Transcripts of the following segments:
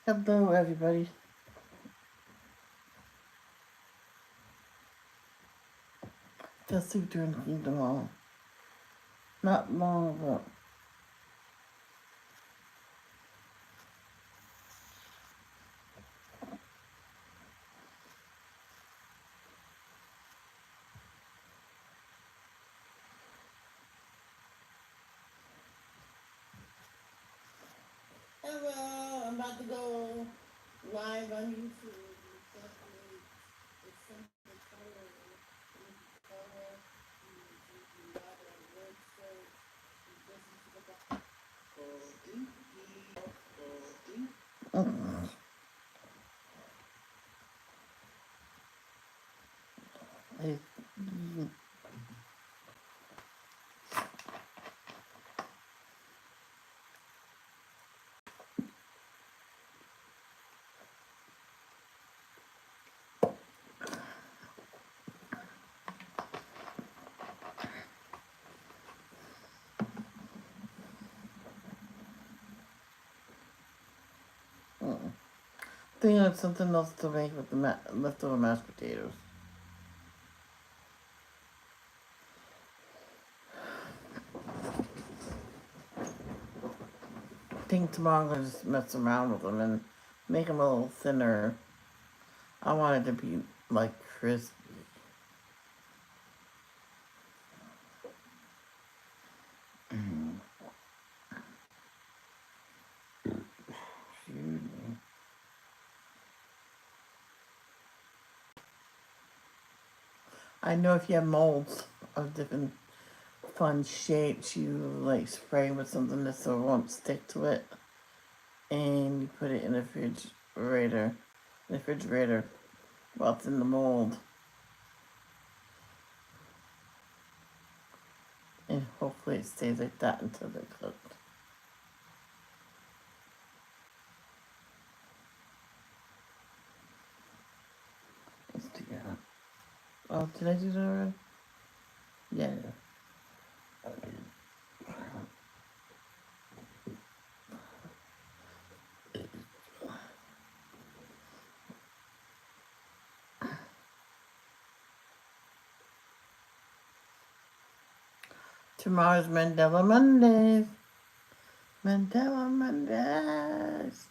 Hello, everybody. Just during Kingdom Hall. Not long ago. Hello, I'm about to go live on YouTube. It's something color. Color. Hey, think of something else to make with the leftover mashed potatoes. I think tomorrow I'm gonna just mess around with them and make them a little thinner. I want it to be like crispy. Excuse me. I know if you have molds of different fun shapes, you like spray with something that so it won't stick to it, and you put it in the refrigerator while it's in the mold, and hopefully it stays like that until they're cooked. Let's do that. Oh, did I do that already? Yeah. Tomorrow's Mandela Mondays. Mandela Mondays.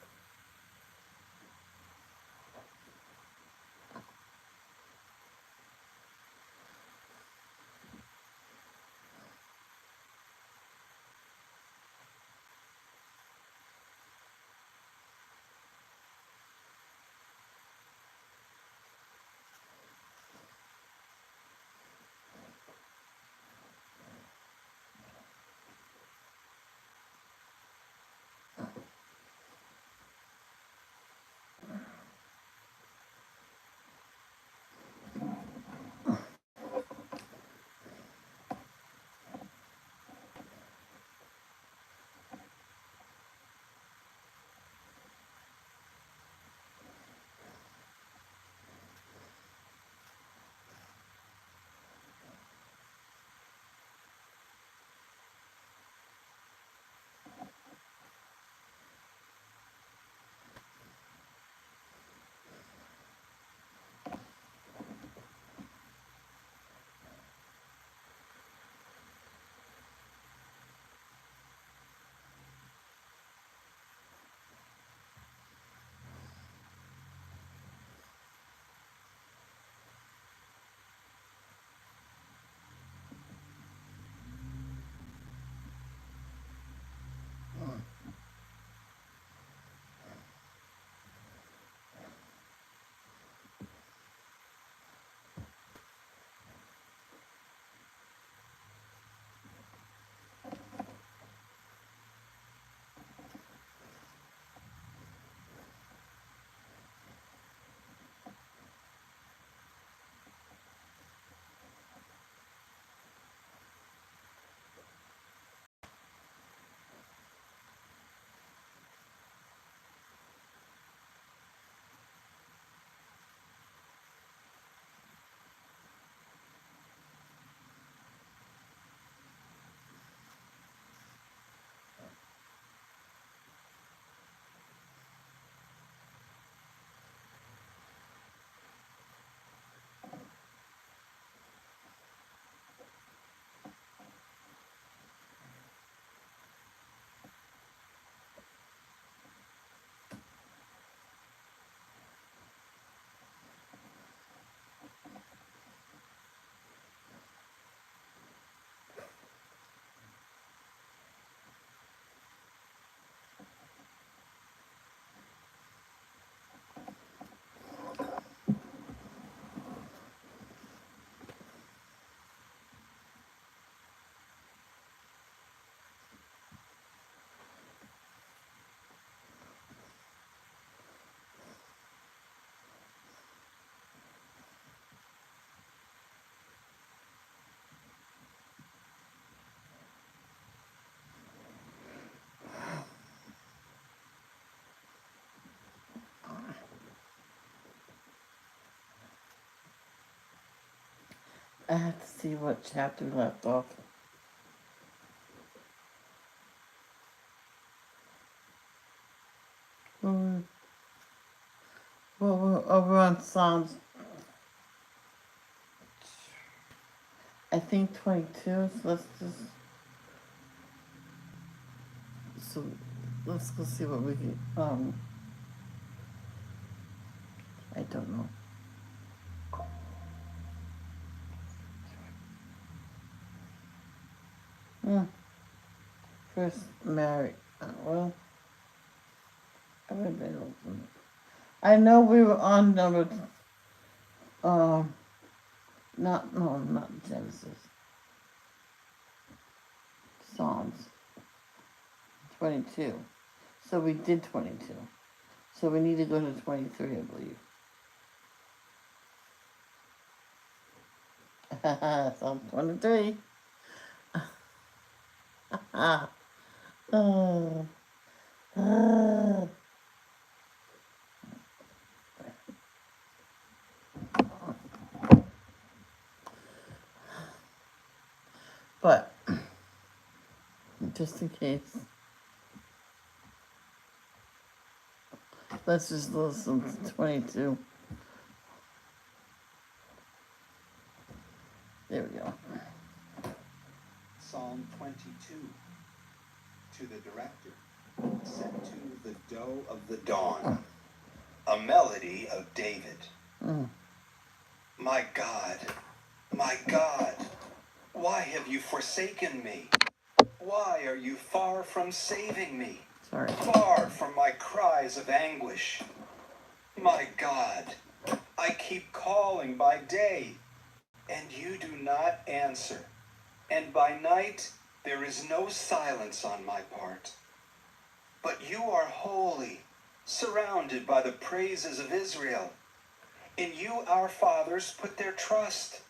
I have to see what chapter we left off. Well, we're over on Psalms, I think 22. So so let's go see what we can. I don't know. First, Mary. Well, I haven't been open. I know we were on number. Not Genesis. Psalms 22. So we did 22. So we need to go to 23, I believe. Psalm 23. Oh. But just in case, let's just listen to 22. There we go. Psalm 22. To the director, set to the doe of the dawn, a melody of David. My God, why have you forsaken me? Why are you far from saving me? Sorry. Far from my cries of anguish. My God, I keep calling by day, and you do not answer. And by night, there is no silence on my part. But you are holy, surrounded by the praises of Israel. In you our fathers put their trust.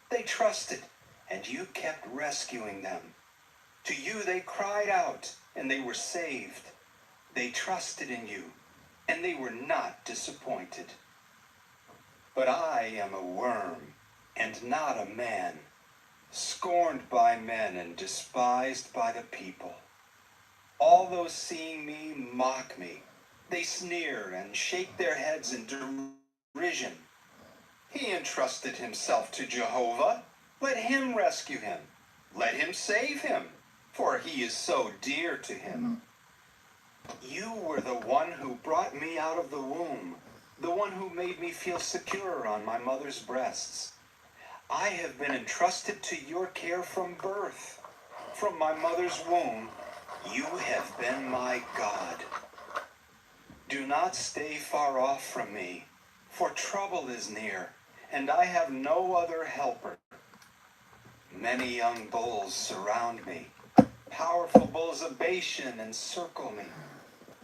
They trusted, and you kept rescuing them. To you they cried out, and they were saved. They trusted in you, and they were not disappointed. But I am a worm, and not a man, scorned by men and despised by the people. All those seeing me mock me. They sneer and shake their heads in derision. He entrusted himself to Jehovah. Let him rescue him. Let him save him, for he is so dear to him. You were the one who brought me out of the womb, the one who made me feel secure on my mother's breasts. I have been entrusted to your care from birth. From my mother's womb, you have been my God. Do not stay far off from me, for trouble is near, and I have no other helper. Many young bulls surround me. Powerful bulls of Bashan encircle me.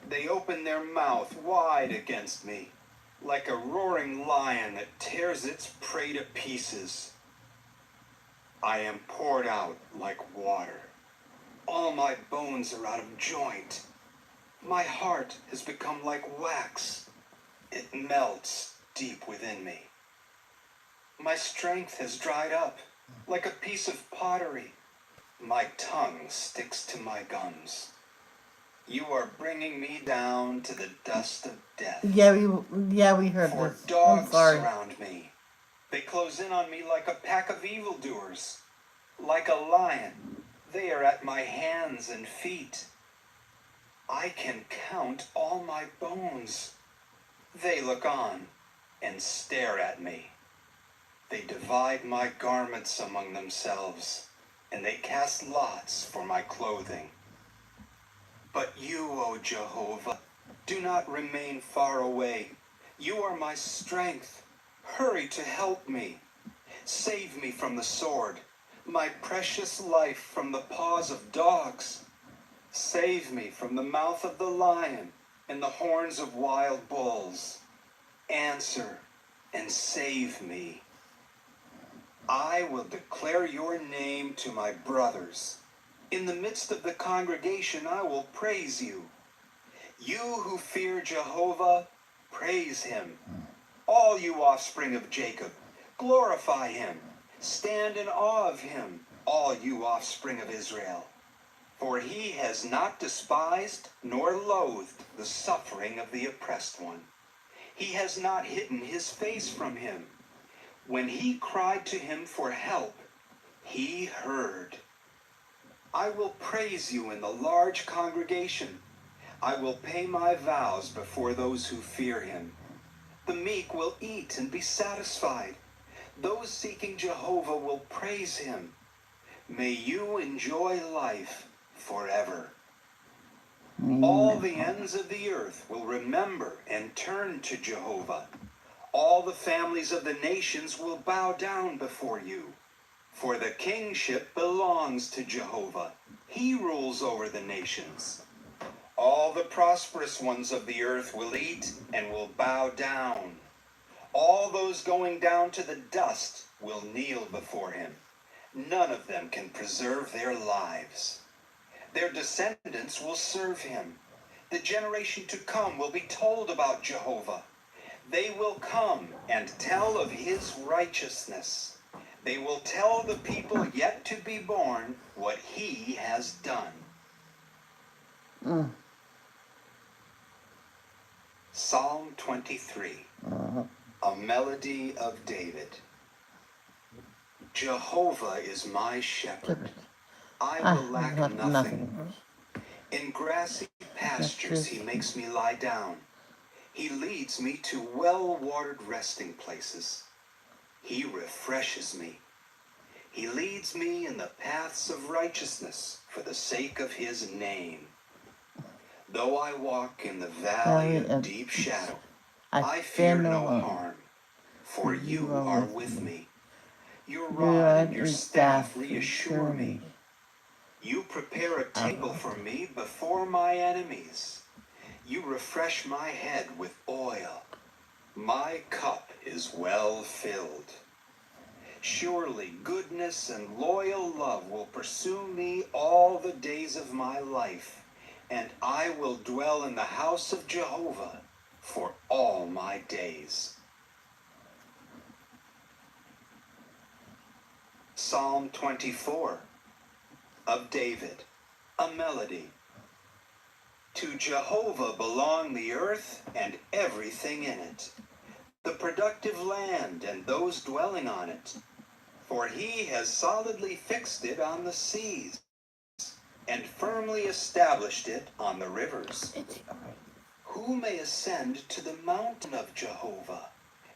They open their mouth wide against me, like a roaring lion that tears its prey to pieces. I am poured out like water. All my bones are out of joint. My heart has become like wax. It melts deep within me. My strength has dried up like a piece of pottery. My tongue sticks to my gums. You are bringing me down to the dust of death. Yeah, we heard For this. dogs I'm sorry. surround me. They close in on me like a pack of evildoers. Like a lion, they are at my hands and feet. I can count all my bones. They look on and stare at me. They divide my garments among themselves, and they cast lots for my clothing. But you, O Jehovah, do not remain far away. You are my strength. Hurry to help me. Save me from the sword, my precious life from the paws of dogs. Save me from the mouth of the lion and the horns of wild bulls. Answer and save me. I will declare your name to my brothers. In the midst of the congregation, I will praise you. You who fear Jehovah, praise him. All you offspring of Jacob, glorify him. Stand in awe of him, all you offspring of Israel. For he has not despised nor loathed the suffering of the oppressed one. He has not hidden his face from him. When he cried to him for help, he heard. I will praise you in the large congregation. I will pay my vows before those who fear him. The meek will eat and be satisfied. Those seeking Jehovah will praise him. May you enjoy life forever. All the ends of the earth will remember and turn to Jehovah. All the families of the nations will bow down before you. For the kingship belongs to Jehovah. He rules over the nations. All the prosperous ones of the earth will eat and will bow down. All those going down to the dust will kneel before him. None of them can preserve their lives. Their descendants will serve him. The generation to come will be told about Jehovah. They will come and tell of his righteousness. They will tell the people yet to be born what he has done. Psalm 23, a melody of David. Jehovah is my shepherd. I will lack nothing. In grassy pastures he makes me lie down. He leads me to well-watered resting places. He refreshes me. He leads me in the paths of righteousness for the sake of his name. Though I walk in the valley of deep shadow, I fear no harm, for you are with me. Your rod and your staff reassure me. You prepare a table for me before my enemies. You refresh my head with oil. My cup is well filled. Surely goodness and loyal love will pursue me all the days of my life, and I will dwell in the house of Jehovah for all my days. Psalm 24 of David, a melody. To Jehovah belong the earth and everything in it, the productive land and those dwelling on it. For he has solidly fixed it on the seas and firmly established it on the rivers. Who may ascend to the mountain of Jehovah?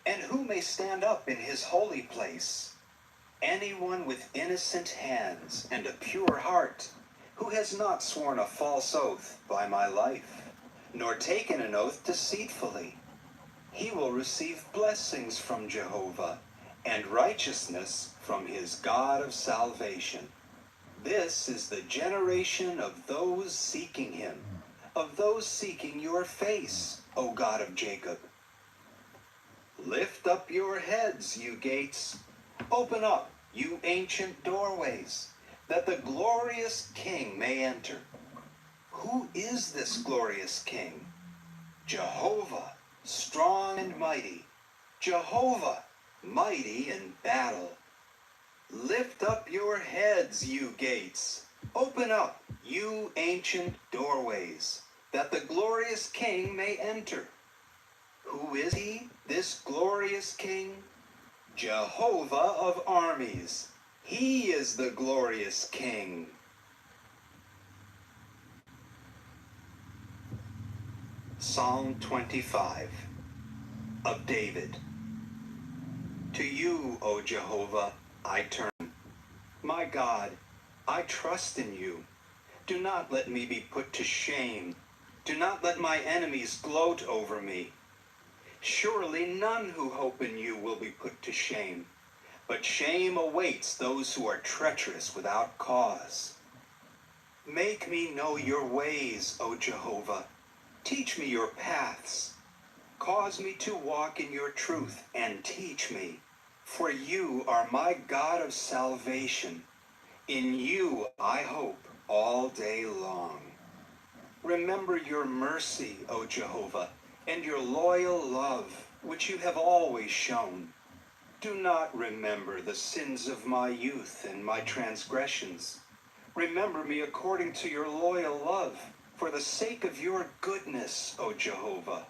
And who may stand up in his holy place? Anyone with innocent hands and a pure heart, who has not sworn a false oath by my life, nor taken an oath deceitfully. He will receive blessings from Jehovah, and righteousness from his God of salvation. This is the generation of those seeking him, of those seeking your face, O God of Jacob. Lift up your heads, you gates. Open up, you ancient doorways, that the glorious King may enter. Who is this glorious King? Jehovah, strong and mighty. Jehovah, mighty in battle. Lift up your heads, you gates. Open up, you ancient doorways, that the glorious King may enter. Who is he, this glorious King? Jehovah of armies. He is the glorious King. Psalm 25 of David. To you, O Jehovah, I turn. My God, I trust in you. Do not let me be put to shame. Do not let my enemies gloat over me. Surely none who hope in you will be put to shame, but shame awaits those who are treacherous without cause. Make me know your ways, O Jehovah. Teach me your paths. Cause me to walk in your truth and teach me. For you are my God of salvation. In you I hope all day long. Remember your mercy, O Jehovah, and your loyal love, which you have always shown. Do not remember the sins of my youth and my transgressions. Remember me according to your loyal love, for the sake of your goodness, O Jehovah.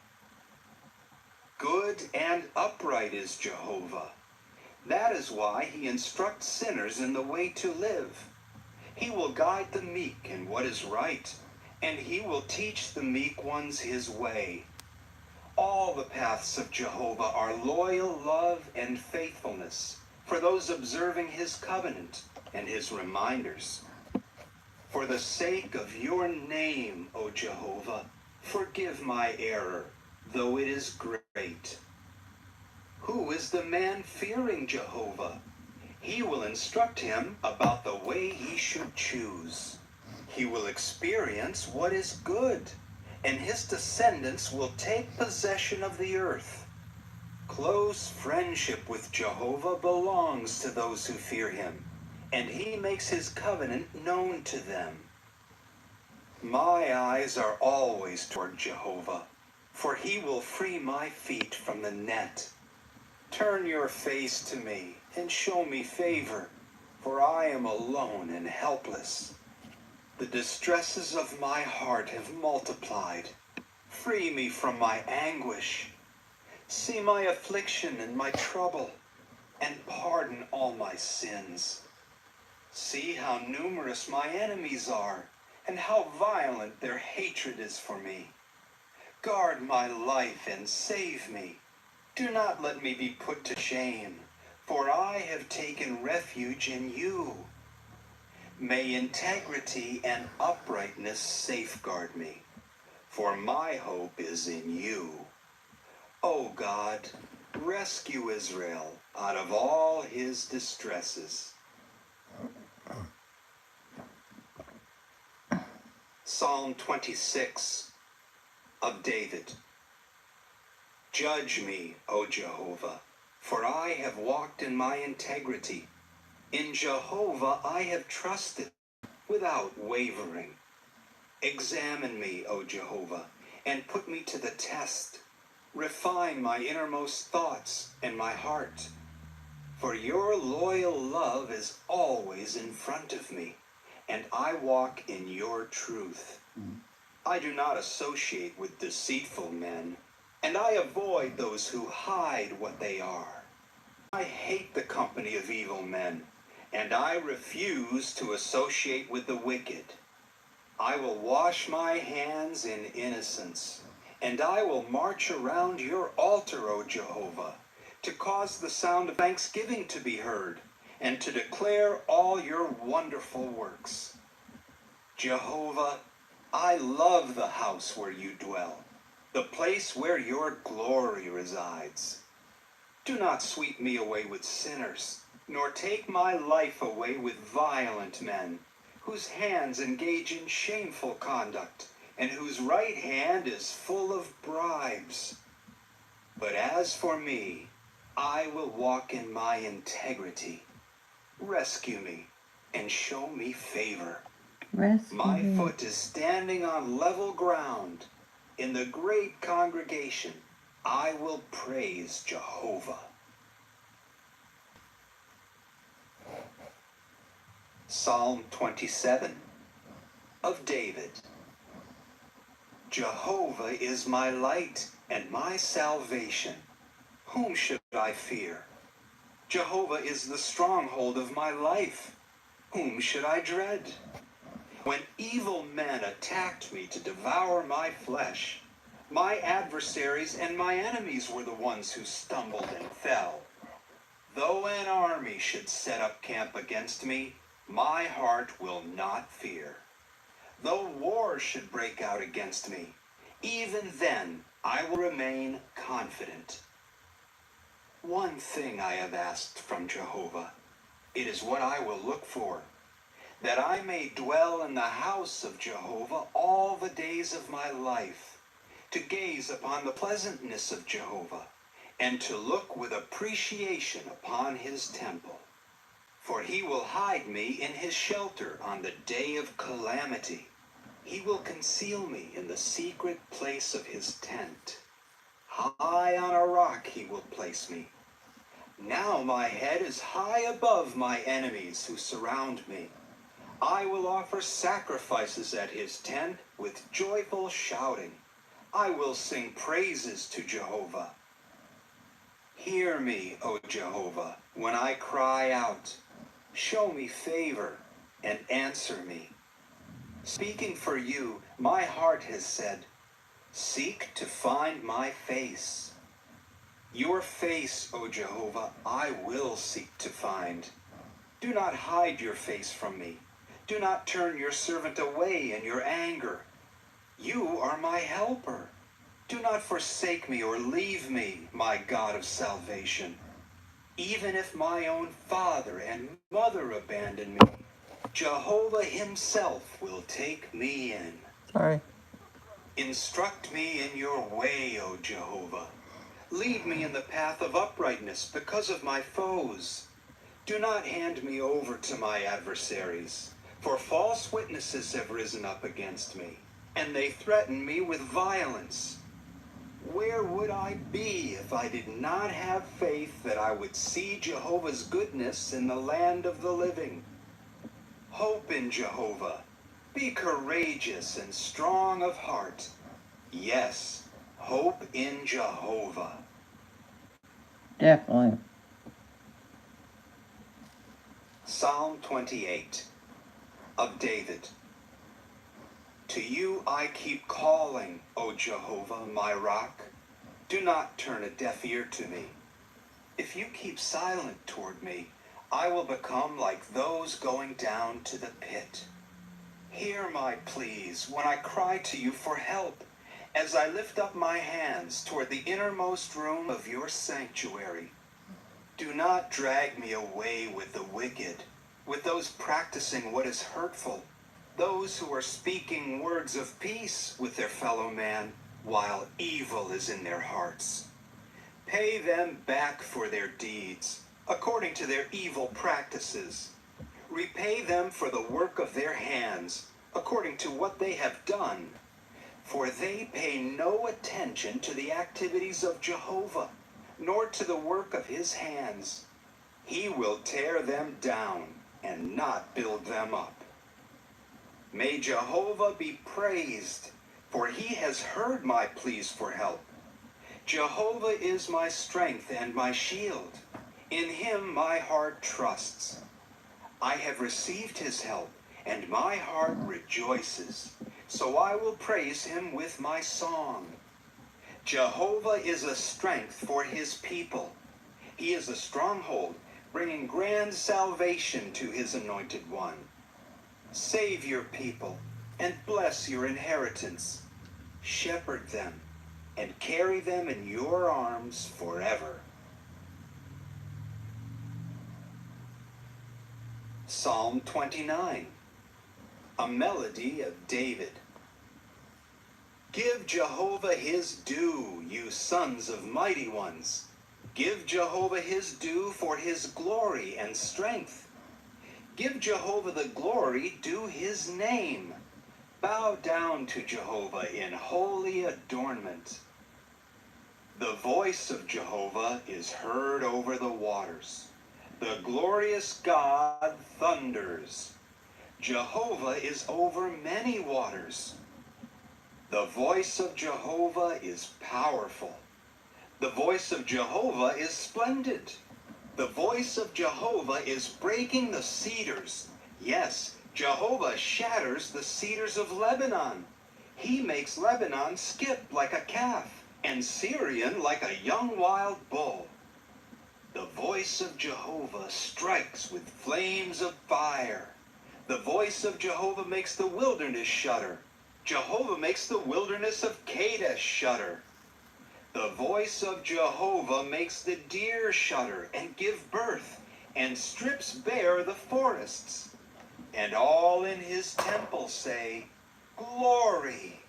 Good and upright is Jehovah. That is why he instructs sinners in the way to live. He will guide the meek in what is right, and he will teach the meek ones his way. All the paths of Jehovah are loyal love and faithfulness for those observing his covenant and his reminders. For the sake of your name, O Jehovah, forgive my error, though it is great. Who is the man fearing Jehovah? He will instruct him about the way he should choose. He will experience what is good, and his descendants will take possession of the earth. Close friendship with Jehovah belongs to those who fear him, and he makes his covenant known to them. My eyes are always toward Jehovah, for he will free my feet from the net. Turn your face to me and show me favor, for I am alone and helpless. The distresses of my heart have multiplied. Free me from my anguish. See my affliction and my trouble, and pardon all my sins. See how numerous my enemies are, and how violent their hatred is for me. Guard my life and save me. Do not let me be put to shame, for I have taken refuge in you. May integrity and uprightness safeguard me, for my hope is in you. O God, rescue Israel out of all his distresses. Psalm 26 of David. Judge me, O Jehovah, for I have walked in my integrity. In Jehovah I have trusted without wavering. Examine me, O Jehovah, and put me to the test. Refine my innermost thoughts and my heart. For your loyal love is always in front of me, and I walk in your truth. I do not associate with deceitful men, and I avoid those who hide what they are. I hate the company of evil men, and I refuse to associate with the wicked. I will wash my hands in innocence, and I will march around your altar, O Jehovah, to cause the sound of thanksgiving to be heard, and to declare all your wonderful works. Jehovah, I love the house where you dwell, the place where your glory resides. Do not sweep me away with sinners, nor take my life away with violent men, whose hands engage in shameful conduct, and whose right hand is full of bribes. But as for me, I will walk in my integrity. Rescue me and show me favor. My foot is standing on level ground. In the great congregation, I will praise Jehovah. Psalm 27 of David. Jehovah is my light and my salvation. Whom should I fear? Jehovah is the stronghold of my life. Whom should I dread? When evil men attacked me to devour my flesh, my adversaries and my enemies were the ones who stumbled and fell. Though an army should set up camp against me, my heart will not fear. Though war should break out against me, even then I will remain confident. One thing I have asked from Jehovah. It is what I will look for, that I may dwell in the house of Jehovah all the days of my life, to gaze upon the pleasantness of Jehovah, and to look with appreciation upon his temple. For he will hide me in his shelter on the day of calamity. He will conceal me in the secret place of his tent. High on a rock he will place me. Now my head is high above my enemies who surround me. I will offer sacrifices at his tent with joyful shouting. I will sing praises to Jehovah. Hear me, O Jehovah, when I cry out. Show me favor and answer me. Speaking for you, my heart has said, seek to find my face. Your face, O Jehovah, I will seek to find. Do not hide your face from me. Do not turn your servant away in your anger. You are my helper. Do not forsake me or leave me, my God of salvation. Even if my own father and mother abandon me, Jehovah himself will take me in. Sorry. Instruct me in your way, O Jehovah. Lead me in the path of uprightness because of my foes. Do not hand me over to my adversaries, for false witnesses have risen up against me, and they threaten me with violence. Where would I be if I did not have faith that I would see Jehovah's goodness in the land of the living? Hope in Jehovah. Be courageous and strong of heart. Yes, hope in Jehovah. Definitely. Psalm 28 of David. To you I keep calling, O Jehovah, my rock. Do not turn a deaf ear to me. If you keep silent toward me, I will become like those going down to the pit. Hear my pleas when I cry to you for help, as I lift up my hands toward the innermost room of your sanctuary. Do not drag me away with the wicked, with those practicing what is hurtful, those who are speaking words of peace with their fellow man, while evil is in their hearts. Pay them back for their deeds, according to their evil practices. Repay them for the work of their hands, according to what they have done. For they pay no attention to the activities of Jehovah, nor to the work of his hands. He will tear them down and not build them up. May Jehovah be praised, for he has heard my pleas for help. Jehovah is my strength and my shield. In him my heart trusts. I have received his help, and my heart rejoices. So I will praise him with my song. Jehovah is a strength for his people. He is a stronghold, bringing grand salvation to his anointed one. Save your people and bless your inheritance. Shepherd them and carry them in your arms forever. Psalm 29, a melody of David. Give Jehovah his due, you sons of mighty ones. Give Jehovah his due for his glory and strength. Give Jehovah the glory due his name. Bow down to Jehovah in holy adornment. The voice of Jehovah is heard over the waters. The glorious God thunders. Jehovah is over many waters. The voice of Jehovah is powerful. The voice of Jehovah is splendid. The voice of Jehovah is breaking the cedars. Yes, Jehovah shatters the cedars of Lebanon. He makes Lebanon skip like a calf, and Syrian like a young wild bull. The voice of Jehovah strikes with flames of fire. The voice of Jehovah makes the wilderness shudder. Jehovah makes the wilderness of Kadesh shudder. The voice of Jehovah makes the deer shudder and give birth, and strips bare the forests. And all in his temple say, Glory!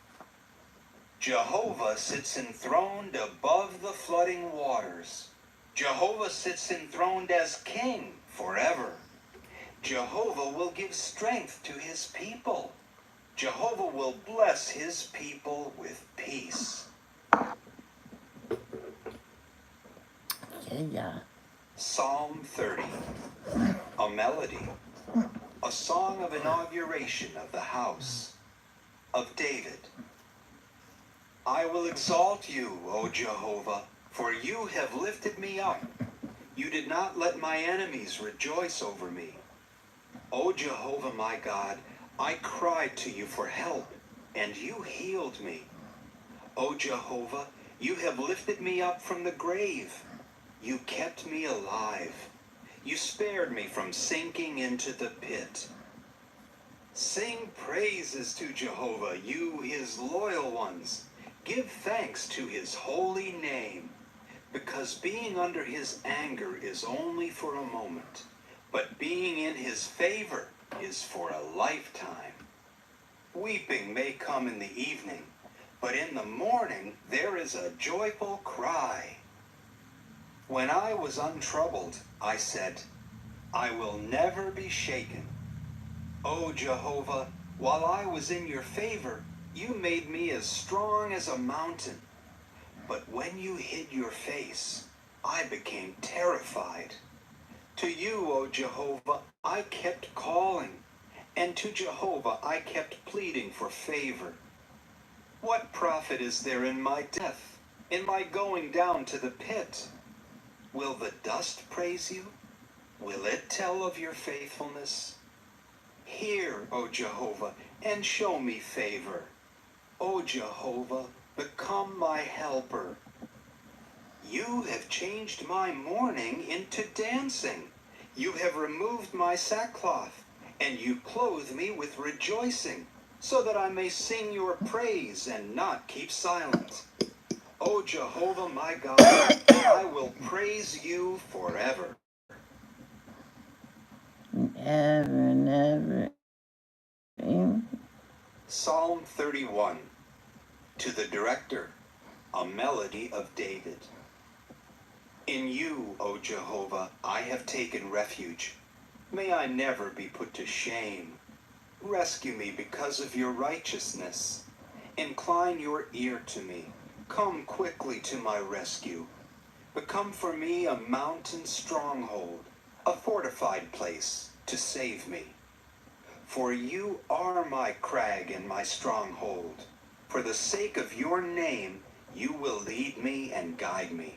Jehovah sits enthroned above the flooding waters. Jehovah sits enthroned as king forever. Jehovah will give strength to his people. Jehovah will bless his people with peace. Yeah. Psalm 30, a melody, a song of inauguration of the house of David. I will exalt you, O Jehovah, for you have lifted me up. You did not let my enemies rejoice over me. O Jehovah my God, I cried to you for help, and you healed me. O Jehovah, you have lifted me up from the grave. You kept me alive. You spared me from sinking into the pit. Sing praises to Jehovah, you his loyal ones. Give thanks to his holy name, because being under his anger is only for a moment, but being in his favor is for a lifetime. Weeping may come in the evening, but in the morning there is a joyful cry. When I was untroubled, I said, I will never be shaken. O Jehovah, while I was in your favor, you made me as strong as a mountain. But when you hid your face, I became terrified. To you, O Jehovah, I kept calling, and to Jehovah I kept pleading for favor. What profit is there in my death, in my going down to the pit? Will the dust praise you? Will it tell of your faithfulness? Hear, O Jehovah, and show me favor. O Jehovah, become my helper. You have changed my mourning into dancing. You have removed my sackcloth, and you clothe me with rejoicing, so that I may sing your praise and not keep silent. O Jehovah my God, I will praise you forever. Ever and ever. Psalm 31. To the director, a melody of David. In you, O Jehovah, I have taken refuge. May I never be put to shame. Rescue me because of your righteousness. Incline your ear to me. Come quickly to my rescue. Become for me a mountain stronghold, a fortified place to save me. For you are my crag and my stronghold. For the sake of your name, you will lead me and guide me.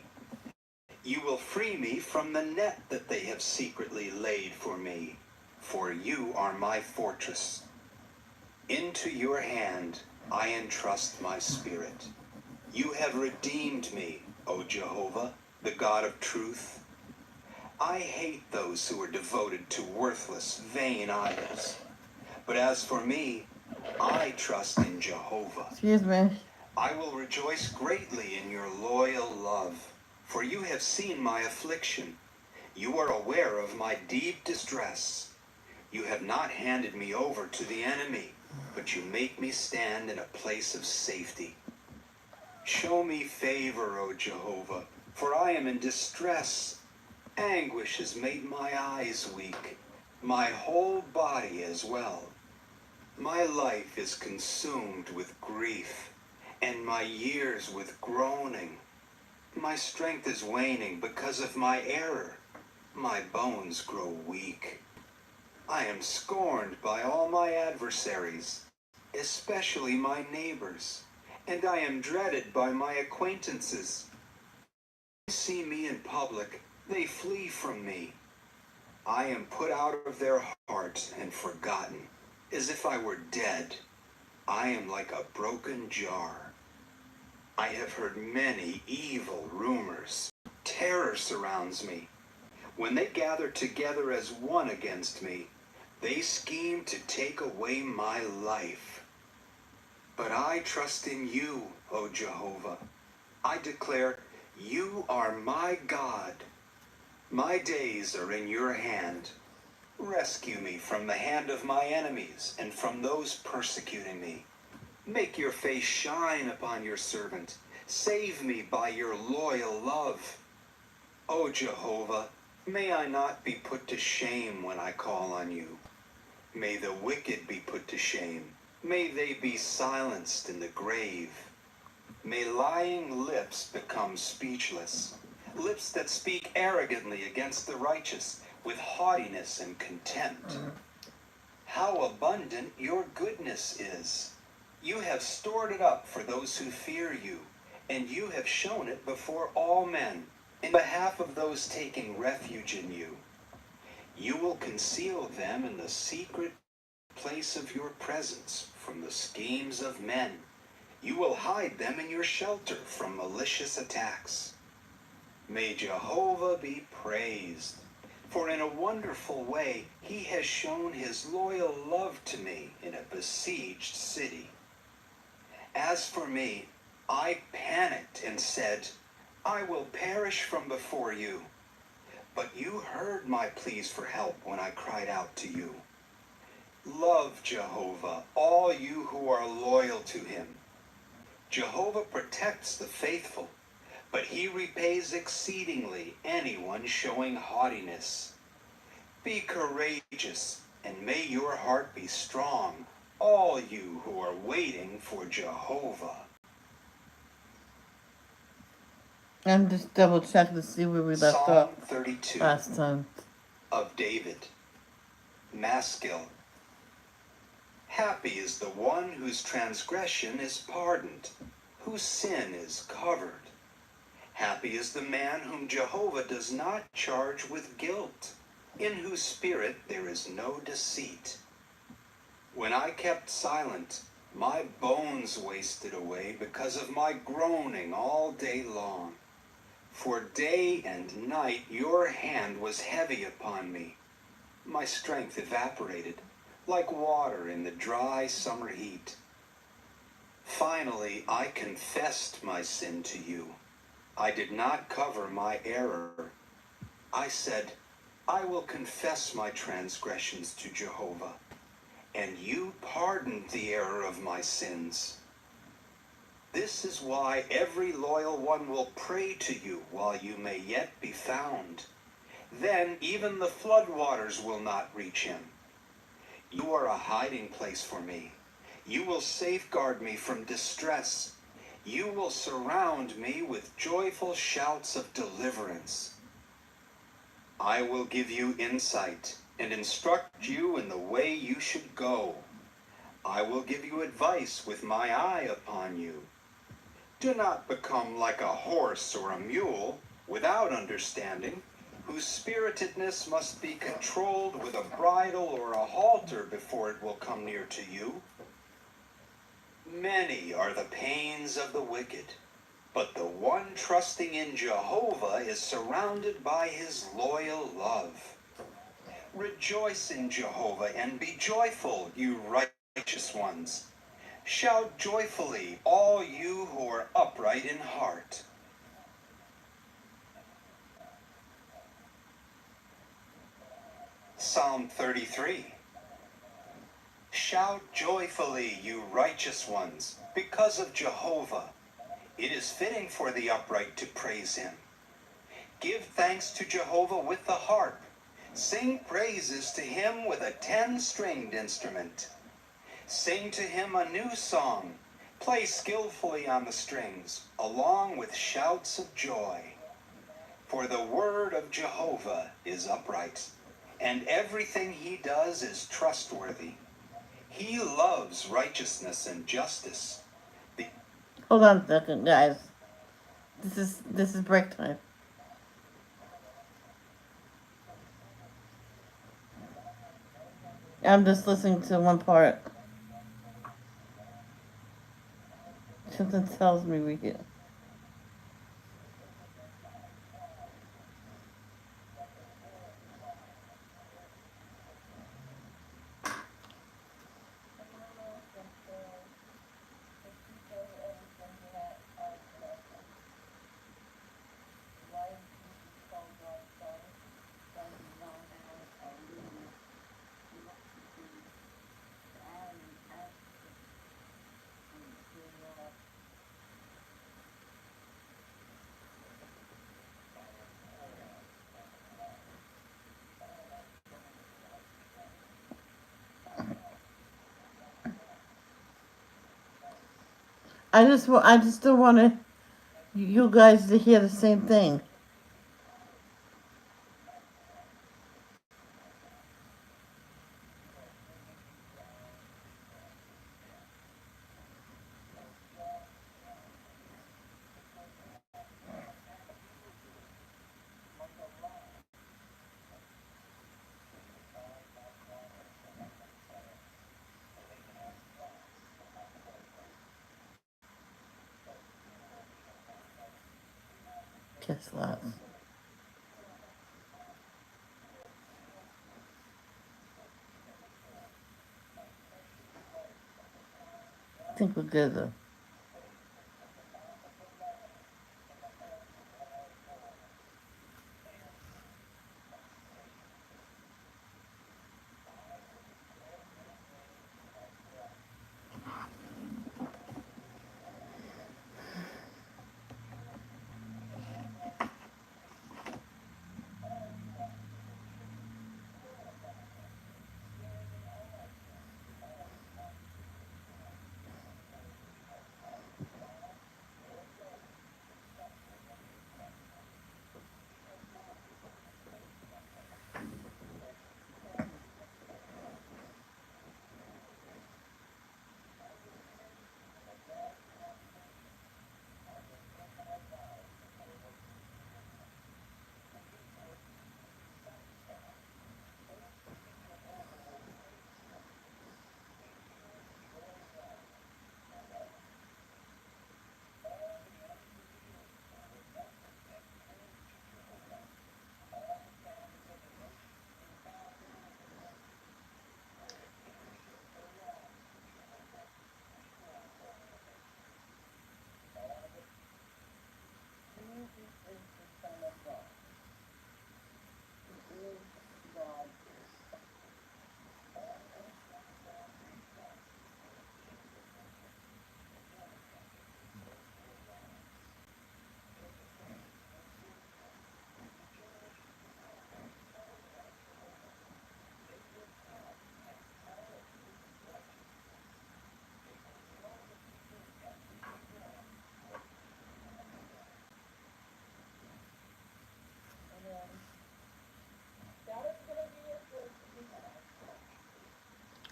You will free me from the net that they have secretly laid for me. For you are my fortress. Into your hand I entrust my spirit. You have redeemed me, O Jehovah, the God of truth. I hate those who are devoted to worthless, vain idols. But as for me, I trust in Jehovah. Excuse me. I will rejoice greatly in your loyal love, for you have seen my affliction. You are aware of my deep distress. You have not handed me over to the enemy, but you make me stand in a place of safety. Show me favor, O Jehovah, for I am in distress. Anguish has made my eyes weak, my whole body as well. My life is consumed with grief, and my years with groaning. My strength is waning because of my error. My bones grow weak. I am scorned by all my adversaries, especially my neighbors, and I am dreaded by my acquaintances. When they see me in public, they flee from me. I am put out of their heart and forgotten, as if I were dead. I am like a broken jar. I have heard many evil rumors. Terror surrounds me. When they gather together as one against me, they scheme to take away my life. But I trust in you, O Jehovah. I declare, you are my God. My days are in your hand. Rescue me from the hand of my enemies and from those persecuting me. Make your face shine upon your servant. Save me by your loyal love. O Jehovah, may I not be put to shame when I call on you. May the wicked be put to shame. May they be silenced in the grave. May lying lips become speechless. lips that speak arrogantly against the righteous with haughtiness and contempt. How abundant your goodness is! You have stored it up for those who fear you, and you have shown it before all men, in behalf of those taking refuge in you. You will conceal them in the secret place of your presence from the schemes of men. You will hide them in your shelter from malicious attacks. May Jehovah be praised, for in a wonderful way he has shown his loyal love to me in a besieged city. As for me, I panicked and said, I will perish from before you. But you heard my pleas for help when I cried out to you. Love Jehovah, all you who are loyal to him. Jehovah protects the faithful, but he repays exceedingly anyone showing haughtiness. Be courageous, and may your heart be strong, all you who are waiting for Jehovah. I'm just double checking to see where we left Psalm off 32 last time. of David. Maskil. Happy is the one whose transgression is pardoned, whose sin is covered. Happy is the man whom Jehovah does not charge with guilt, in whose spirit there is no deceit. When I kept silent, my bones wasted away because of my groaning all day long. For day and night your hand was heavy upon me. My strength evaporated, like water in the dry summer heat. Finally, I confessed my sin to you. I did not cover my error. I said, I will confess my transgressions to Jehovah, and you pardoned the error of my sins. This is why every loyal one will pray to you while you may yet be found. Then even the floodwaters will not reach him. You are a hiding place for me. You will safeguard me from distress. You will surround me with joyful shouts of deliverance. I will give you insight and instruct you in the way you should go. I will give you advice with my eye upon you. Do not become like a horse or a mule without understanding, whose spiritedness must be controlled with a bridle or a halter before it will come near to you. Many are the pains of the wicked, but the one trusting in Jehovah is surrounded by his loyal love. Rejoice in Jehovah and be joyful, you righteous ones. Shout joyfully, all you who are upright in heart. Psalm 33. Shout joyfully, you righteous ones, because of Jehovah. It is fitting for the upright to praise him. Give thanks to Jehovah with the harp. Sing praises to him with a 10-stringed instrument. Sing to him a new song. Play skillfully on the strings, along with shouts of joy. For the word of Jehovah is upright, and everything he does is trustworthy. He loves righteousness and justice. Hold on a second, guys. This is break time. I'm just listening to one part. Something tells me we get. I just still want you guys to hear the same thing. Kiss lots. I think we're good though.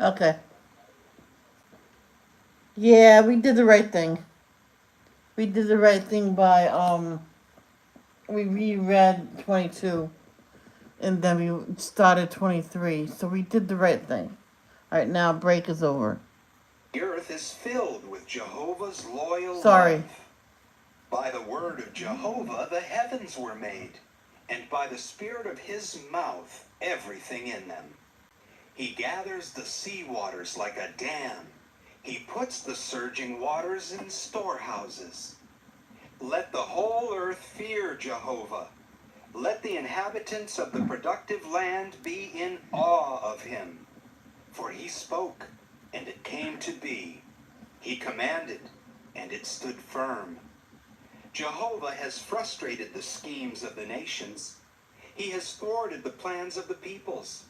Okay. Yeah, we did the right thing. We did the right thing by we reread 22 and then we started 23. So we did the right thing. All right, now break is over. The earth is filled with Jehovah's loyal Sorry. love. By the word of Jehovah the heavens were made, and by the spirit of his mouth everything in them. He gathers the sea waters like a dam. He puts the surging waters in storehouses. Let the whole earth fear Jehovah. Let the inhabitants of the productive land be in awe of him. For he spoke, and it came to be. He commanded, and it stood firm. Jehovah has frustrated the schemes of the nations. He has thwarted the plans of the peoples.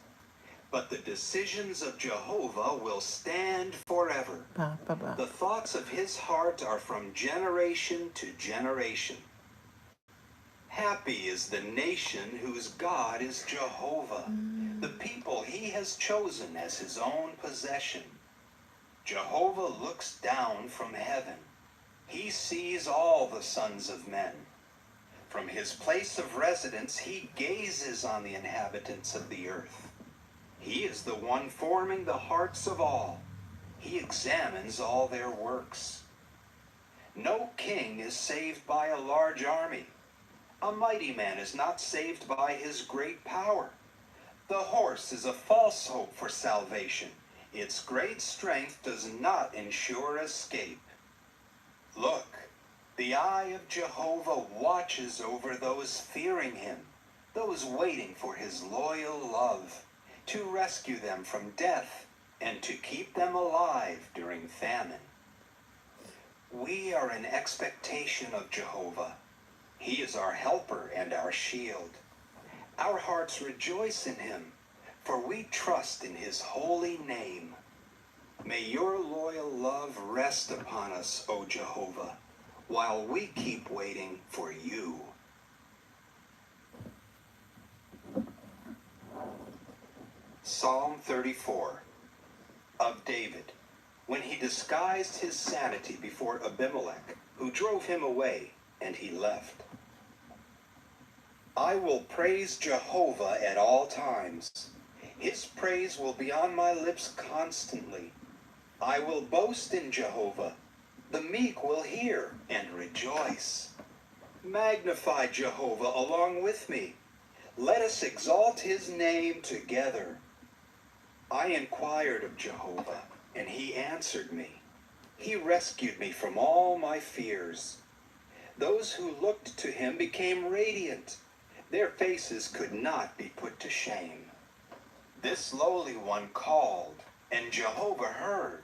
But the decisions of Jehovah will stand forever. Ba, ba, ba. The thoughts of his heart are from generation to generation. Happy is the nation whose God is Jehovah, the people he has chosen as his own possession. Jehovah looks down from heaven. He sees all the sons of men. From his place of residence, he gazes on the inhabitants of the earth. He is the one forming the hearts of all. He examines all their works. No king is saved by a large army. A mighty man is not saved by his great power. The horse is a false hope for salvation. Its great strength does not ensure escape. Look, the eye of Jehovah watches over those fearing him, those waiting for his loyal love, to rescue them from death and to keep them alive during famine. We are in expectation of Jehovah. He is our helper and our shield. Our hearts rejoice in him, for we trust in his holy name. May your loyal love rest upon us, O Jehovah, while we keep waiting for you. Psalm 34 of David, when he disguised his sanity before Abimelech, who drove him away, and he left. I will praise Jehovah at all times. His praise will be on my lips constantly. I will boast in Jehovah. The meek will hear and rejoice. Magnify Jehovah along with me. Let us exalt his name together. I inquired of Jehovah, and he answered me. He rescued me from all my fears. Those who looked to him became radiant. Their faces could not be put to shame. This lowly one called, and Jehovah heard.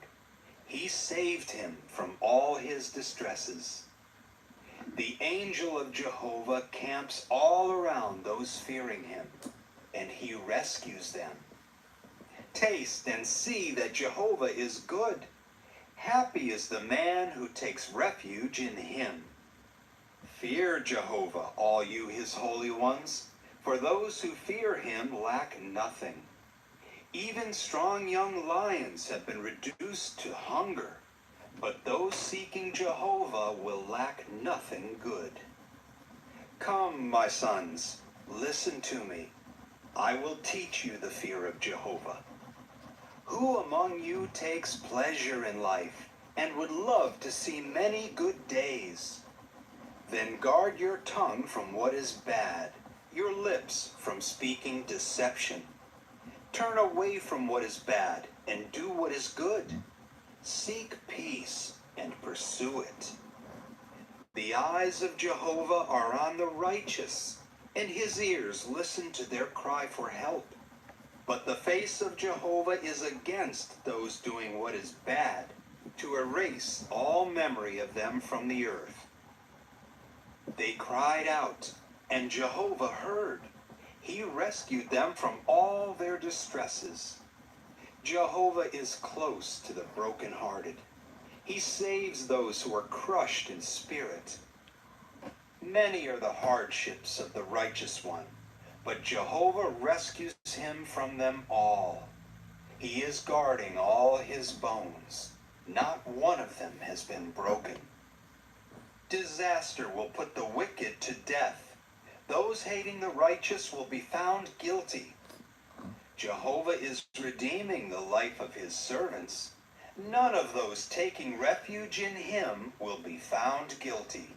He saved him from all his distresses. The angel of Jehovah camps all around those fearing him, and he rescues them. Taste and see that Jehovah is good. Happy is the man who takes refuge in him. Fear Jehovah, all you his holy ones, for those who fear him lack nothing. Even strong young lions have been reduced to hunger, but those seeking Jehovah will lack nothing good. Come, my sons, listen to me. I will teach you the fear of Jehovah. Who among you takes pleasure in life and would love to see many good days? Then guard your tongue from what is bad, your lips from speaking deception. Turn away from what is bad and do what is good. Seek peace and pursue it. The eyes of Jehovah are on the righteous, and his ears listen to their cry for help. But the face of Jehovah is against those doing what is bad, to erase all memory of them from the earth. They cried out, and Jehovah heard. He rescued them from all their distresses. Jehovah is close to the brokenhearted. He saves those who are crushed in spirit. Many are the hardships of the righteous one, but Jehovah rescues him from them all. He is guarding all his bones. Not one of them has been broken. Disaster will put the wicked to death. Those hating the righteous will be found guilty. Jehovah is redeeming the life of his servants. None of those taking refuge in him will be found guilty.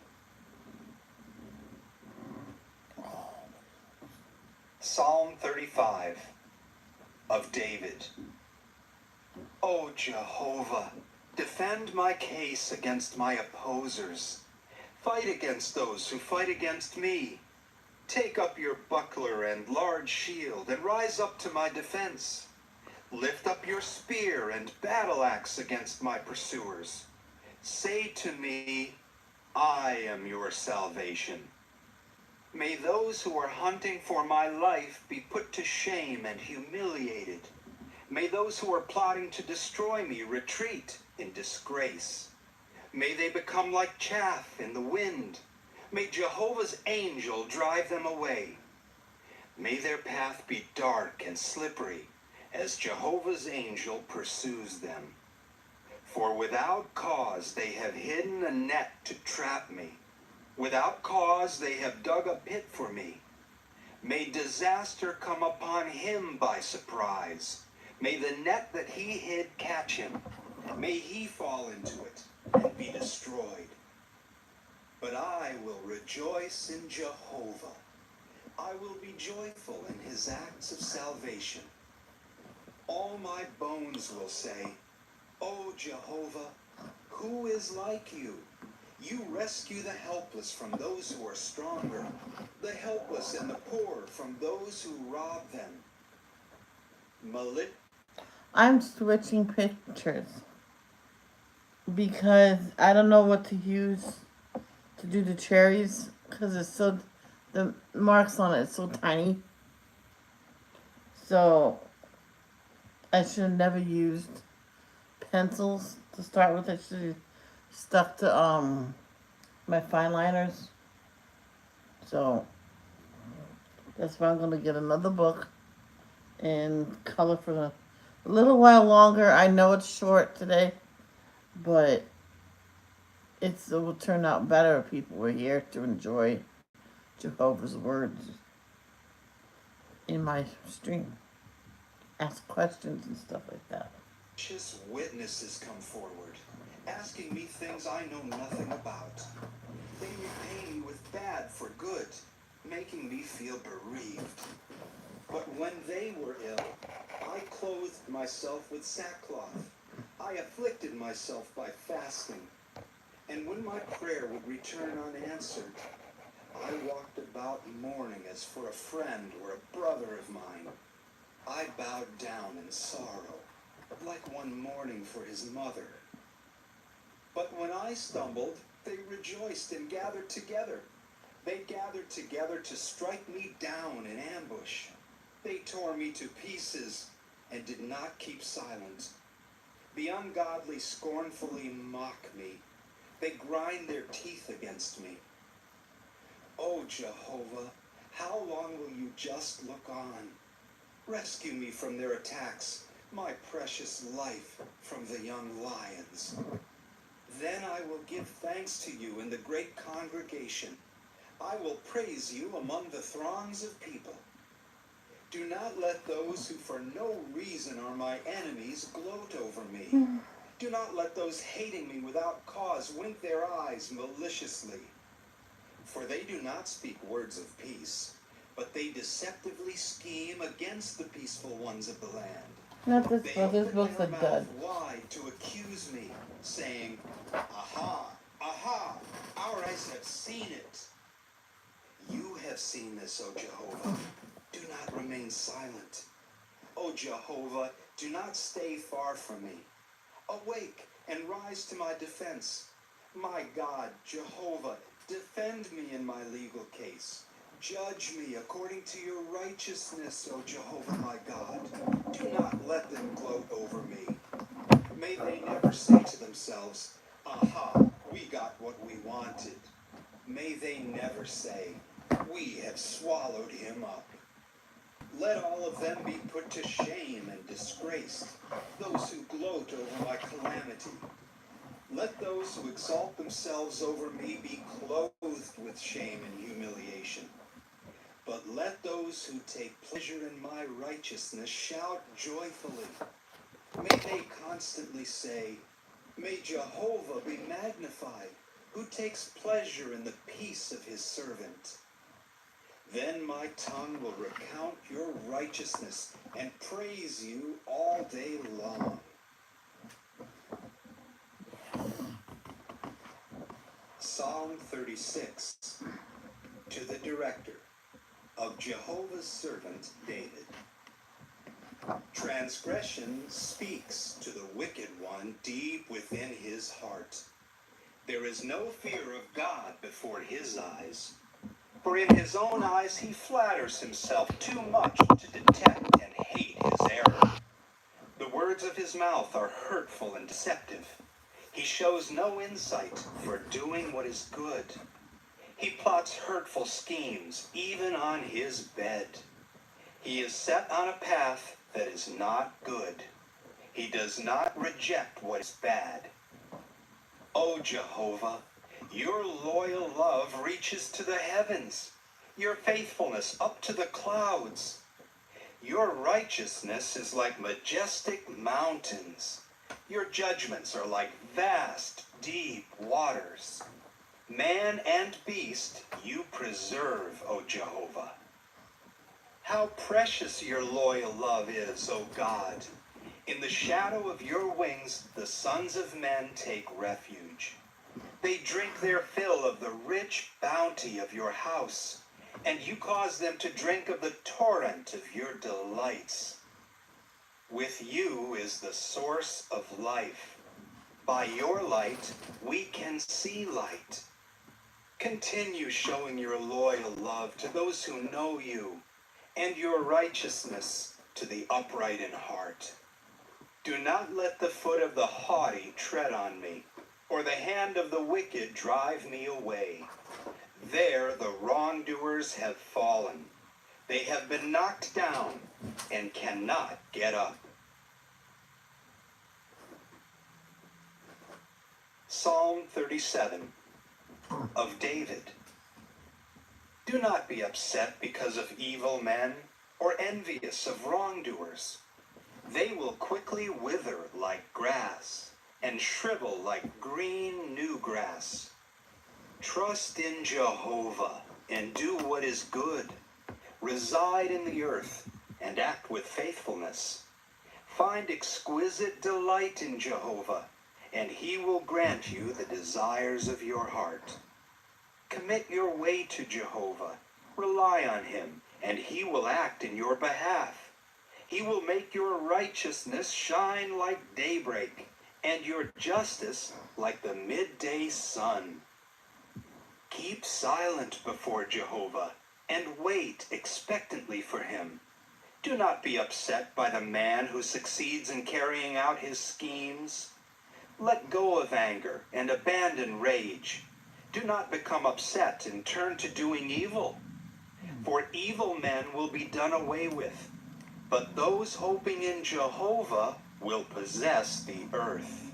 Psalm 35 of David. O Jehovah, defend my case against my opposers. Fight against those who fight against me. Take up your buckler and large shield, and rise up to my defense. Lift up your spear and battle axe against my pursuers. Say to me, I am your salvation. May those who are hunting for my life be put to shame and humiliated. May those who are plotting to destroy me retreat in disgrace. May they become like chaff in the wind. May Jehovah's angel drive them away. May their path be dark and slippery as Jehovah's angel pursues them. For without cause they have hidden a net to trap me. Without cause they have dug a pit for me. May disaster come upon him by surprise. May the net that he hid catch him. May he fall into it and be destroyed. But I will rejoice in Jehovah. I will be joyful in his acts of salvation. All my bones will say, O Jehovah, who is like you? You rescue the helpless from those who are stronger, the helpless and the poor from those who rob them. I'm switching pictures because I don't know what to use to do the cherries because it's so, the marks on it is so tiny. So I should have never used pencils to start with. I should have stuck to my fine liners. So that's why I'm gonna get another book and color for a little while longer. I know it's short today, but it will turn out better if people were here to enjoy Jehovah's words in my stream. Ask questions and stuff like that. Witnesses come forward, asking me things I know nothing about. They repay me with bad for good, making me feel bereaved. But when they were ill, I clothed myself with sackcloth. I afflicted myself by fasting. And when my prayer would return unanswered, I walked about mourning as for a friend or a brother of mine. I bowed down in sorrow, like one mourning for his mother. But when I stumbled, they rejoiced and gathered together. They gathered together to strike me down in ambush. They tore me to pieces and did not keep silent. The ungodly scornfully mock me. They grind their teeth against me. O Jehovah, how long will you just look on? Rescue me from their attacks, my precious life from the young lions. Then I will give thanks to you in the great congregation. I will praise you among the throngs of people. Do not let those who for no reason are my enemies gloat over me. Do not let those hating me without cause wink their eyes maliciously. For they do not speak words of peace, but they deceptively scheme against the peaceful ones of the land. Not this They book. This open book's their a mouth dud. wide to accuse me, saying, Aha, aha, our eyes have seen it. You have seen this, O Jehovah. Do not remain silent. O Jehovah, do not stay far from me. Awake and rise to my defense. My God, Jehovah, defend me in my legal case. Judge me according to your righteousness, O Jehovah, my God. Do not let them gloat over me. May they never say to themselves, Aha, we got what we wanted. May they never say, we have swallowed him up. Let all of them be put to shame and disgraced, those who gloat over my calamity. Let those who exalt themselves over me be clothed with shame and humiliation. But let those who take pleasure in my righteousness shout joyfully. May they constantly say, May Jehovah be magnified, who takes pleasure in the peace of his servant. Then my tongue will recount your righteousness and praise you all day long. Psalm 36, to the director of Jehovah's servant David. Transgression speaks to the wicked one deep within his heart. There is no fear of God before his eyes. For in his own eyes he flatters himself too much to detect and hate his error. The words of his mouth are hurtful and deceptive. He shows no insight for doing what is good. He plots hurtful schemes even on his bed. He is set on a path that is not good. He does not reject what is bad. O Jehovah, your loyal love reaches to the heavens, your faithfulness up to the clouds. Your righteousness is like majestic mountains. Your judgments are like vast, deep waters. Man and beast you preserve, O Jehovah. How precious your loyal love is, O God. In the shadow of your wings the sons of men take refuge. They drink their fill of the rich bounty of your house, and you cause them to drink of the torrent of your delights. With you is the source of life. By your light we can see light. Continue showing your loyal love to those who know you, and your righteousness to the upright in heart. Do not let the foot of the haughty tread on me, or the hand of the wicked drive me away. There the wrongdoers have fallen. They have been knocked down and cannot get up. Psalm 37 of David. Do not be upset because of evil men, or envious of wrongdoers. They will quickly wither like grass, and shrivel like green new grass. Trust in Jehovah and do what is good. Reside in the earth and act with faithfulness. Find exquisite delight in Jehovah, and he will grant you the desires of your heart. Commit your way to Jehovah. Rely on him, and he will act in your behalf. He will make your righteousness shine like daybreak, and your justice like the midday sun. Keep silent before Jehovah, and wait expectantly for him. Do not be upset by the man who succeeds in carrying out his schemes. Let go of anger and abandon rage. Do not become upset and turn to doing evil. For evil men will be done away with, but those hoping in Jehovah will possess the earth.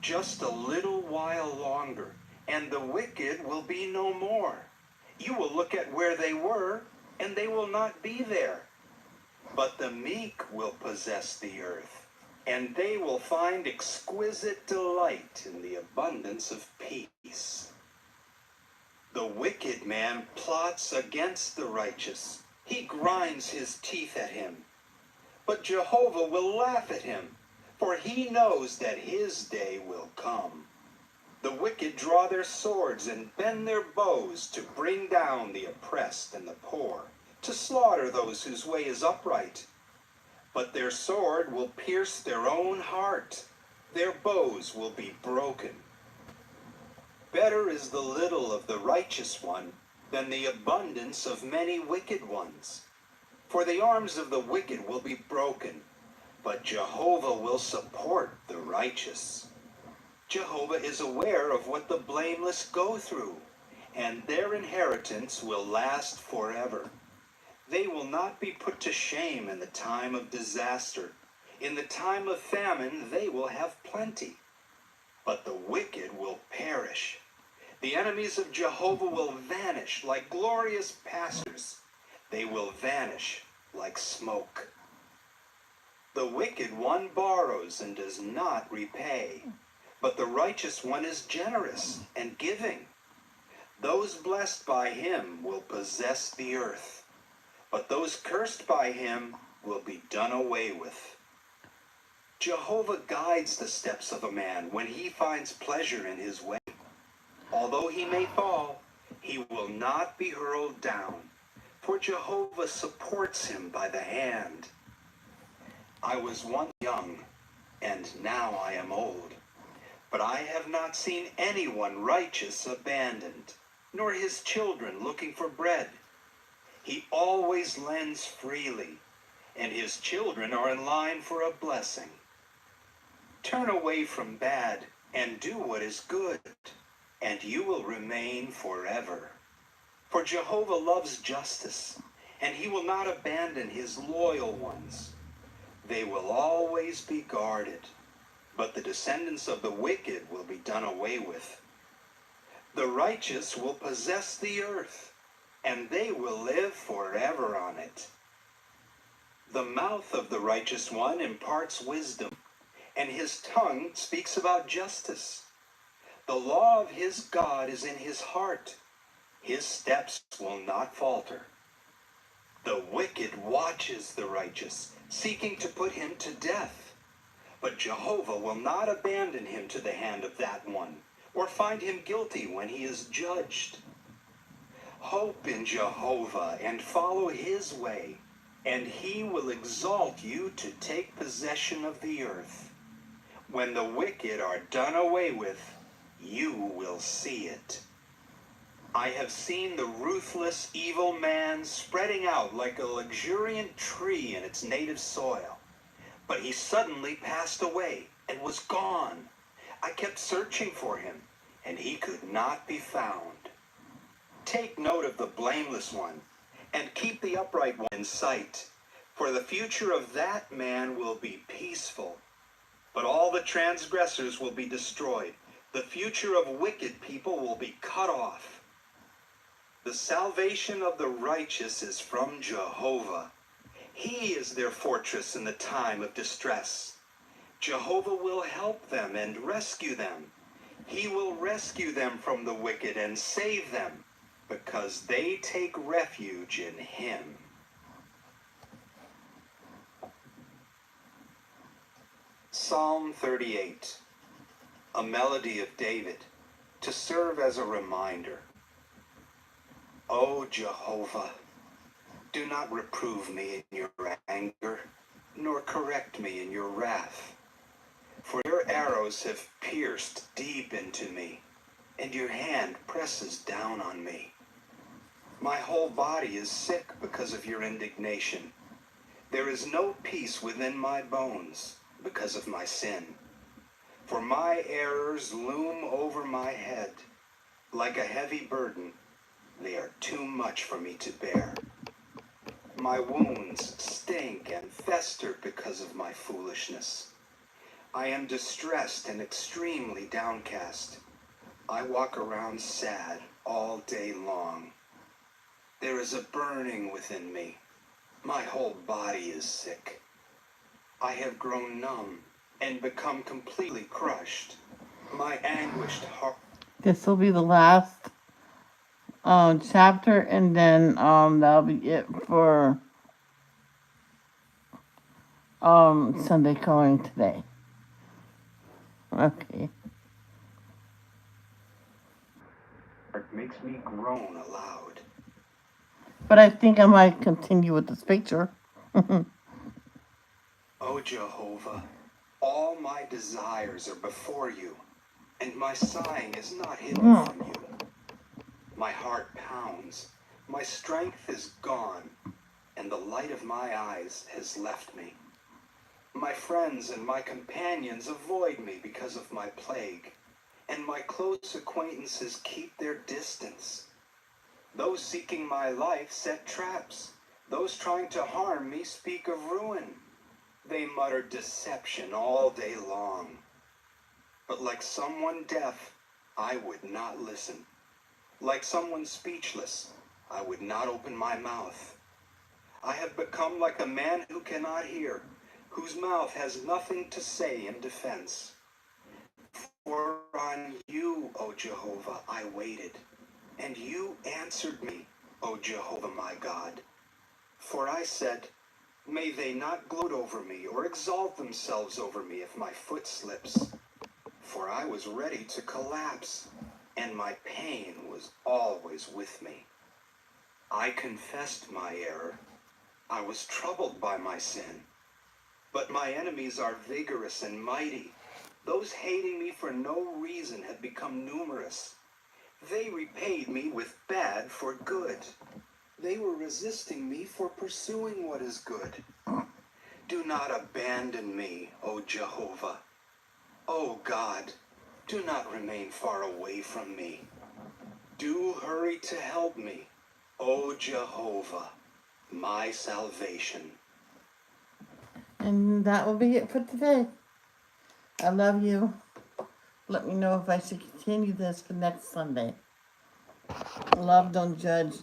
Just a little while longer, and the wicked will be no more. You will look at where they were, and they will not be there. But the meek will possess the earth, and they will find exquisite delight in the abundance of peace. The wicked man plots against the righteous. He grinds his teeth at him. But Jehovah will laugh at him, for he knows that his day will come. The wicked draw their swords and bend their bows to bring down the oppressed and the poor, to slaughter those whose way is upright. But their sword will pierce their own heart. Their bows will be broken. Better is the little of the righteous one than the abundance of many wicked ones. For the arms of the wicked will be broken, but Jehovah will support the righteous. Jehovah is aware of what the blameless go through, and their inheritance will last forever. They will not be put to shame in the time of disaster. In the time of famine they will have plenty. But the wicked will perish. The enemies of Jehovah will vanish like glorious pastors. They will vanish like smoke. The wicked one borrows and does not repay, but the righteous one is generous and giving. Those blessed by him will possess the earth, but those cursed by him will be done away with. Jehovah guides the steps of a man when he finds pleasure in his way. Although he may fall, he will not be hurled down, for Jehovah supports him by the hand. I was once young, and now I am old, but I have not seen anyone righteous abandoned, nor his children looking for bread. He always lends freely, and his children are in line for a blessing. Turn away from bad and do what is good, and you will remain forever. For Jehovah loves justice, and he will not abandon his loyal ones. They will always be guarded, but the descendants of the wicked will be done away with. The righteous will possess the earth, and they will live forever on it. The mouth of the righteous one imparts wisdom, and his tongue speaks about justice. The law of his God is in his heart. His steps will not falter. The wicked watches the righteous, seeking to put him to death. But Jehovah will not abandon him to the hand of that one, or find him guilty when he is judged. Hope in Jehovah and follow his way, and he will exalt you to take possession of the earth. When the wicked are done away with, you will see it. I have seen the ruthless evil man spreading out like a luxuriant tree in its native soil. But he suddenly passed away and was gone. I kept searching for him, and he could not be found. Take note of the blameless one, and keep the upright one in sight, for the future of that man will be peaceful. But all the transgressors will be destroyed. The future of wicked people will be cut off. The salvation of the righteous is from Jehovah. He is their fortress in the time of distress. Jehovah will help them and rescue them. He will rescue them from the wicked and save them, because they take refuge in him. Psalm 38, a melody of David, to serve as a reminder. O Jehovah, do not reprove me in your anger, nor correct me in your wrath. For your arrows have pierced deep into me, and your hand presses down on me. My whole body is sick because of your indignation. There is no peace within my bones because of my sin. For my errors loom over my head. Like a heavy burden, they are too much for me to bear. My wounds stink and fester because of my foolishness. I am distressed and extremely downcast. I walk around sad all day long. There is a burning within me. My whole body is sick. I have grown numb and become completely crushed. My anguished heart. This will be the last chapter, and then that'll be it for Sunday calling today. Okay. Makes me groan aloud. But I think I might continue with this picture. O Jehovah, all my desires are before you, and my sighing is not hidden from you. My heart pounds, my strength is gone, and the light of my eyes has left me. My friends and my companions avoid me because of my plague, and my close acquaintances keep their distance. Those seeking my life set traps. Those trying to harm me speak of ruin. They mutter deception all day long. But like someone deaf, I would not listen. Like someone speechless, I would not open my mouth. I have become like a man who cannot hear, whose mouth has nothing to say in defense. For on you, O Jehovah, I waited, and you answered me, O Jehovah my God. For I said, may they not gloat over me or exalt themselves over me if my foot slips. For I was ready to collapse, and my pain was always with me. I confessed my error. I was troubled by my sin. But my enemies are vigorous and mighty. Those hating me for no reason have become numerous. They repaid me with bad for good. They were resisting me for pursuing what is good. Do not abandon me, O Jehovah. O God, do not remain far away from me. Do hurry to help me, O Jehovah, my salvation. And that will be it for today. I love you. Let me know if I should continue this for next Sunday. Love, don't judge.